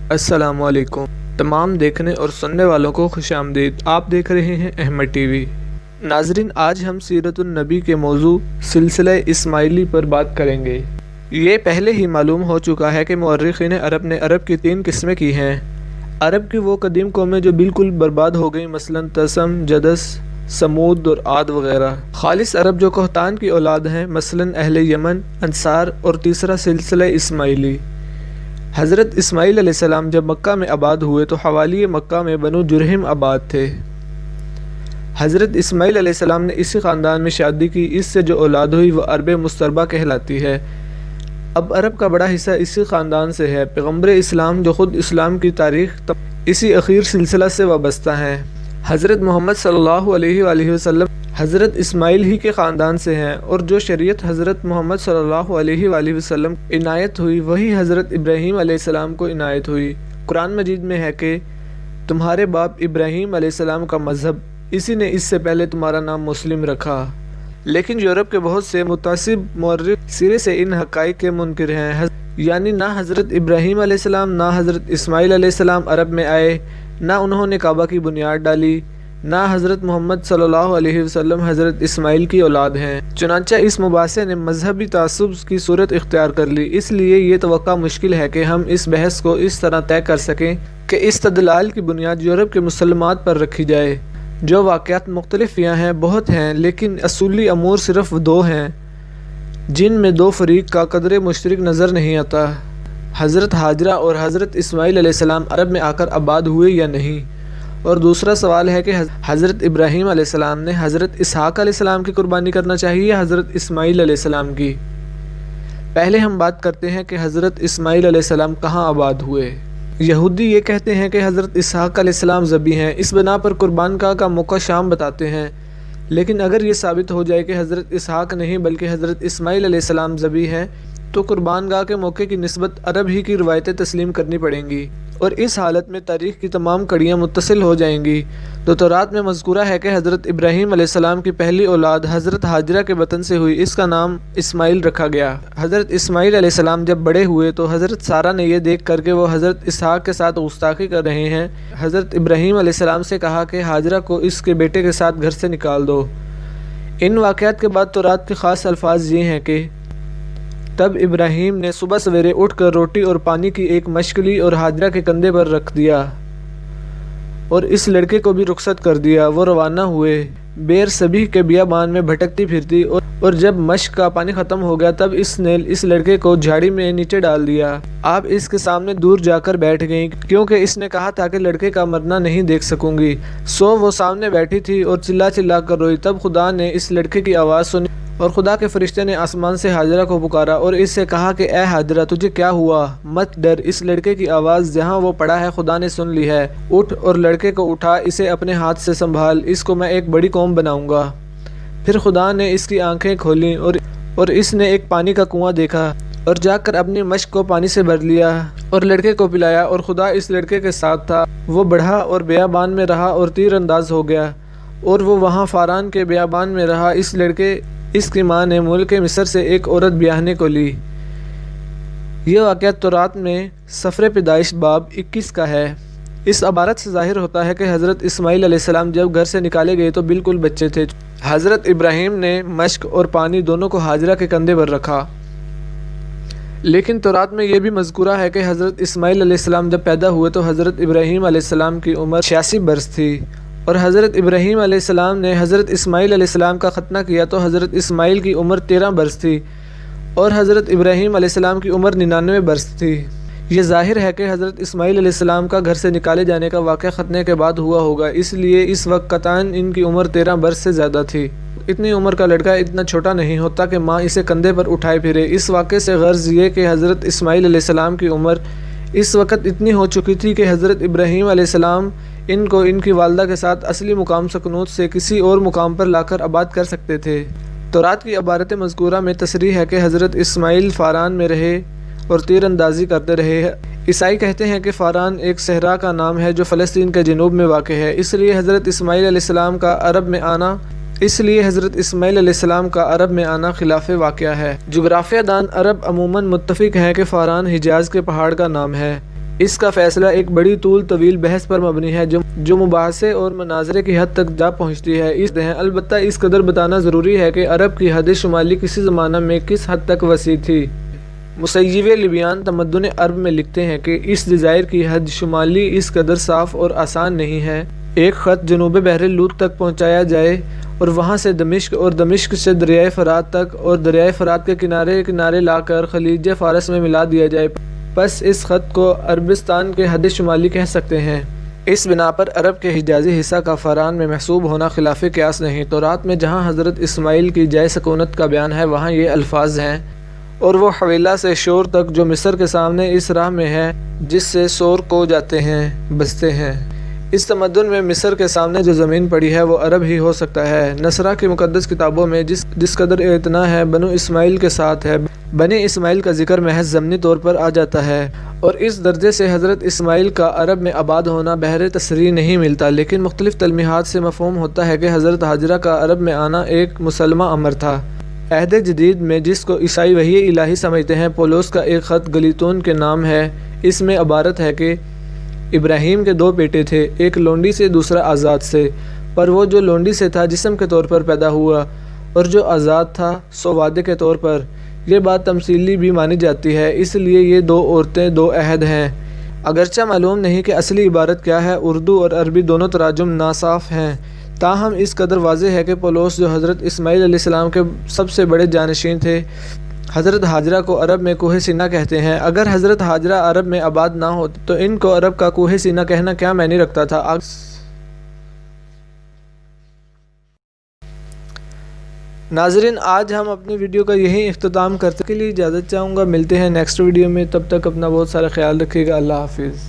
السلام علیکم تمام دیکھنے اور سننے والوں کو خوش آمدید۔ آپ دیکھ رہے ہیں احمد ٹی وی۔ ناظرین، آج ہم سیرت النبی کے موضوع سلسلہ اسماعیلی پر بات کریں گے۔ یہ پہلے ہی معلوم ہو چکا ہے کہ مورخین عرب نے عرب کی 3 قسمیں کی ہیں۔ عرب کی وہ قدیم قومیں جو بالکل برباد ہو گئیں، مثلا تسم، جدس، سمود اور عاد وغیرہ۔ خالص عرب جو کوہتان کی اولاد ہیں، مثلا اہل یمن، انصار، اور تیسرا سلسلہ اسماعیلی۔ حضرت اسماعیل علیہ السلام جب مکہ میں آباد ہوئے تو حوالی مکہ میں بنو جرہم آباد تھے۔ حضرت اسماعیل علیہ السلام نے اسی خاندان میں شادی کی، اس سے جو اولاد ہوئی وہ عرب مستربہ کہلاتی ہے۔ اب عرب کا بڑا حصہ اسی خاندان سے ہے۔ پیغمبر اسلام جو خود اسلام کی تاریخ اسی اخیر سلسلہ سے وابستہ ہیں۔ حضرت محمد صلی اللہ علیہ وآلہ وسلم حضرت اسماعیل ہی کے خاندان سے ہیں، اور جو شریعت حضرت محمد صلی اللہ علیہ وآلہ وسلم عنایت ہوئی وہی حضرت ابراہیم علیہ السلام کو عنایت ہوئی۔ قرآن مجید میں ہے کہ تمہارے باپ ابراہیم علیہ السلام کا مذہب، اسی نے اس سے پہلے تمہارا نام مسلم رکھا۔ لیکن یورپ کے بہت سے متعصب مورخ سرے سے ان حقائق کے منکر ہیں، یعنی نہ حضرت ابراہیم علیہ السلام نہ حضرت اسماعیل علیہ السلام عرب میں آئے، نہ انہوں نے کعبہ کی بنیاد ڈالی، نہ حضرت محمد صلی اللہ علیہ وسلم حضرت اسماعیل کی اولاد ہیں۔ چنانچہ اس مباحثے نے مذہبی تعصب کی صورت اختیار کر لی، اس لیے یہ توقع مشکل ہے کہ ہم اس بحث کو اس طرح طے کر سکیں کہ استدلال کی بنیاد یورپ کے مسلمات پر رکھی جائے۔ جو واقعات مختلف یہاں ہیں بہت ہیں، لیکن اصولی امور صرف 2 ہیں جن میں 2 فریق کا قدر مشترک نظر نہیں آتا۔ حضرت ہاجرہ اور حضرت اسماعیل علیہ السلام عرب میں آ کر آباد ہوئے یا نہیں، اور دوسرا سوال ہے کہ حضرت ابراہیم علیہ السلام نے حضرت اسحاق علیہ السلام کی قربانی کرنا چاہیے یا حضرت اسماعیل علیہ السلام کی۔ پہلے ہم بات کرتے ہیں کہ حضرت اسماعیل علیہ السلام کہاں آباد ہوئے۔ یہودی یہ کہتے ہیں کہ حضرت اسحاق علیہ السلام ذبح ہیں، اس بنا پر قربان گاہ کا موقع شام بتاتے ہیں۔ لیکن اگر یہ ثابت ہو جائے کہ حضرت اسحاق نہیں بلکہ حضرت اسماعیل علیہ السلام ذبح ہیں، تو قربان گاہ کے موقع کی نسبت عرب ہی کی روایتیں تسلیم کرنی پڑیں گی، اور اس حالت میں تاریخ کی تمام کڑیاں متصل ہو جائیں گی۔ تو تورات میں مذکورہ ہے کہ حضرت ابراہیم علیہ السلام کی پہلی اولاد حضرت ہاجرہ کے بطن سے ہوئی، اس کا نام اسماعیل رکھا گیا۔ حضرت اسماعیل علیہ السلام جب بڑے ہوئے تو حضرت سارہ نے یہ دیکھ کر کہ وہ حضرت اسحاق کے ساتھ گستاخی کر رہے ہیں، حضرت ابراہیم علیہ السلام سے کہا کہ ہاجرہ کو اس کے بیٹے کے ساتھ گھر سے نکال دو۔ ان واقعات کے بعد تورات کے خاص الفاظ یہ ہیں کہ تب ابراہیم نے صبح سویرے اٹھ کر روٹی اور پانی کی ایک مشک لی اور ہاجرہ کے کندھے پر رکھ دیا، اور اس لڑکے کو بھی رخصت کر دیا۔ وہ روانہ ہوئے۔ بیر سبھی کے بیابان میں بھٹکتی پھرتی، اور جب مشک کا پانی ختم ہو گیا تب اس نے اس لڑکے کو جھاڑی میں نیچے ڈال دیا۔ آپ اس کے سامنے دور جا کر بیٹھ گئیں، کیونکہ اس نے کہا تھا کہ لڑکے کا مرنا نہیں دیکھ سکوں گی۔ سو وہ سامنے بیٹھی تھی اور چلا چلا کر روئی۔ تب خدا نے اس لڑکے کی آواز سنی، اور خدا کے فرشتے نے آسمان سے ہاجرہ کو پکارا اور اس سے کہا کہ اے ہاجرہ، تجھے کیا ہوا؟ مت ڈر، اس لڑکے کی آواز جہاں وہ پڑا ہے خدا نے سن لی ہے۔ اٹھ اور لڑکے کو اٹھا، اسے اپنے ہاتھ سے سنبھال، اس کو میں ایک بڑی قوم بناؤں گا۔ پھر خدا نے اس کی آنکھیں کھولیں اور اس نے ایک پانی کا کنواں دیکھا، اور جا کر اپنی مشک کو پانی سے بھر لیا اور لڑکے کو پلایا، اور خدا اس لڑکے کے ساتھ تھا۔ وہ بڑھا اور بیابان میں رہا اور تیر انداز ہو گیا، اور وہ وہاں فاران کے بیابان میں رہا۔ اس کی ماں نے ملک مصر سے ایک عورت بیاہنے کو لی۔ یہ واقعہ تورات میں سفر پیدائش باب 21 کا ہے۔ اس عبارت سے ظاہر ہوتا ہے کہ حضرت اسماعیل علیہ السلام جب گھر سے نکالے گئے تو بالکل بچے تھے۔ حضرت ابراہیم نے مشک اور پانی دونوں کو ہاجرہ کے کندھے پر رکھا۔ لیکن تورات میں یہ بھی مذکورہ ہے کہ حضرت اسماعیل علیہ السلام جب پیدا ہوئے تو حضرت ابراہیم علیہ السلام کی عمر 86 برس تھی، اور حضرت ابراہیم علیہ السلام نے حضرت اسماعیل علیہ السلام کا ختنہ کیا تو حضرت اسماعیل کی عمر 13 برس تھی، اور حضرت ابراہیم علیہ السلام کی عمر 99 برس تھی۔ یہ ظاہر ہے کہ حضرت اسماعیل علیہ السلام کا گھر سے نکالے جانے کا واقعہ ختنے کے بعد ہوا ہوگا، اس لیے اس وقت قطعاً ان کی عمر 13 برس سے زیادہ تھی۔ اتنی عمر کا لڑکا اتنا چھوٹا نہیں ہوتا کہ ماں اسے کندھے پر اٹھائے پھرے۔ اس واقعے سے غرض یہ کہ حضرت اسماعیل علیہ السلام کی عمر اس وقت اتنی ہو چکی تھی کہ حضرت ابراہیم علیہ السلام ان کو ان کی والدہ کے ساتھ اصلی مقام سکنوت سے کسی اور مقام پر لا کر آباد کر سکتے تھے۔ تورات کی عبارت مذکورہ میں تصریح ہے کہ حضرت اسماعیل فاران میں رہے اور تیر اندازی کرتے رہے۔ عیسائی کہتے ہیں کہ فاران ایک صحرا کا نام ہے جو فلسطین کے جنوب میں واقع ہے، اس لیے حضرت اسماعیل علیہ السلام کا عرب میں آنا اس لیے حضرت اسماعیل علیہ السلام کا عرب میں آنا خلاف واقعہ ہے۔ جغرافیہ دان عرب عموماً متفق ہیں کہ فاران حجاز کے پہاڑ کا نام ہے۔ اس کا فیصلہ ایک بڑی طویل بحث پر مبنی ہے جو مباحثے اور مناظرے کی حد تک جا پہنچتی ہے۔ البتہ اس قدر بتانا ضروری ہے کہ عرب کی حد شمالی کسی زمانہ میں کس حد تک وسیع تھی۔ مصیب لیبیان تمدن عرب میں لکھتے ہیں کہ اس جزائر کی حد شمالی اس قدر صاف اور آسان نہیں ہے۔ ایک خط جنوب بحر لوط تک پہنچایا جائے اور وہاں سے دمشق اور دمشق سے دریائے فرات تک اور دریائے فرات کے کنارے لا کر خلیج فارس میں ملا دیا جائے، پس اس خط کو عربستان کے حد شمالی کہہ سکتے ہیں۔ اس بنا پر عرب کے حجازی حصہ کا فاران میں محسوب ہونا خلاف قیاس نہیں۔ تورات میں جہاں حضرت اسماعیل کی جائے سکونت کا بیان ہے وہاں یہ الفاظ ہیں: اور وہ حویلہ سے شور تک جو مصر کے سامنے اس راہ میں ہے جس سے سور کو جاتے ہیں بستے ہیں۔ اس تمدن میں مصر کے سامنے جو زمین پڑی ہے وہ عرب ہی ہو سکتا ہے۔ نصرہ کی مقدس کتابوں میں جس قدر اعتنا ہے بنو اسماعیل کے ساتھ ہے، بنی اسماعیل کا ذکر محض ضمنی طور پر آ جاتا ہے، اور اس درجے سے حضرت اسماعیل کا عرب میں آباد ہونا بہر تصریح نہیں ملتا، لیکن مختلف تلمیحات سے مفہوم ہوتا ہے کہ حضرت ہاجرہ کا عرب میں آنا ایک مسلمہ امر تھا۔ عہد جدید میں جس کو عیسائی وحی الہی سمجھتے ہیں، پولس کا ایک خط گلیتون کے نام ہے۔ اس میں عبارت ہے کہ ابراہیم کے 2 بیٹے تھے، ایک لونڈی سے دوسرا آزاد سے، پر وہ جو لونڈی سے تھا جسم کے طور پر پیدا ہوا، اور جو آزاد تھا سو وعدے کے طور پر۔ یہ بات تمثیلی بھی مانی جاتی ہے، اس لیے یہ 2 عورتیں 2 عہد ہیں۔ اگرچہ معلوم نہیں کہ اصلی عبارت کیا ہے، اردو اور عربی دونوں تراجم ناصاف ہیں، تاہم اس قدر واضح ہے کہ پولس جو حضرت اسماعیل علیہ السلام کے سب سے بڑے جانشین تھے، حضرت ہاجرہ کو عرب میں کوہ سینا کہتے ہیں۔ اگر حضرت ہاجرہ عرب میں آباد نہ ہوتے تو ان کو عرب کا کوہ سینا کہنا کیا معنی رکھتا تھا؟ ناظرین، آج ہم اپنی ویڈیو کا یہی اختتام کرتے کے لیے اجازت چاہوں گا۔ ملتے ہیں نیکسٹ ویڈیو میں، تب تک اپنا بہت سارا خیال رکھیے گا۔ اللہ حافظ۔